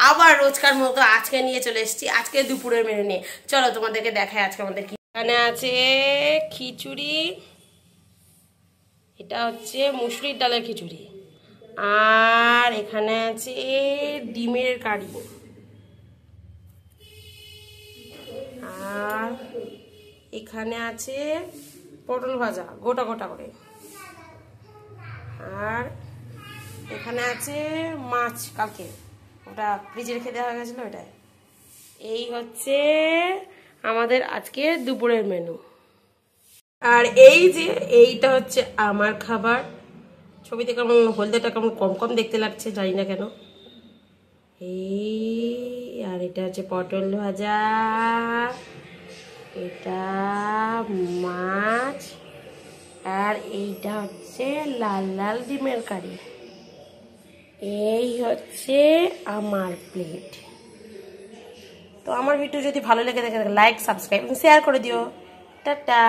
আবার রোজকার মতো আজকে নিয়ে চলে এসেছি আজকে দুপুরের মেনু নিয়ে। চলো তোমাদেরকে দেখাই আজকে আমাদের কি। এখানে আছে খিচুড়ি, এটা হচ্ছে মুসুরির ডালের খিচুড়ি, আর এখানে আছে ডিমের কারি, আর এখানে আছে পটল ভাজা গোটা গোটা করে, আর এখানে আছে মাছ কালকে ওটা ফ্রিজে রেখে দেওয়া হয়ে গেছিলো ওটাই। এই হচ্ছে আমাদের আজকে দুপুরের মেনু। আর এই যে এইটা হচ্ছে আমার খাবার। ছবিতে কেমন হলদেটা কেমন কম কম দেখতে লাগছে জানি না কেন। এই আর এটা হচ্ছে পটল ভাজা, এটা মাছ, আর এইটা হচ্ছে লাল লাল ডিমের কারি। এই হচ্ছে আমার প্লেট। তো আমার ভিডিও যদি ভালো লেগে থাকে লাইক সাবস্ক্রাইব শেয়ার করে দিও। টাটা।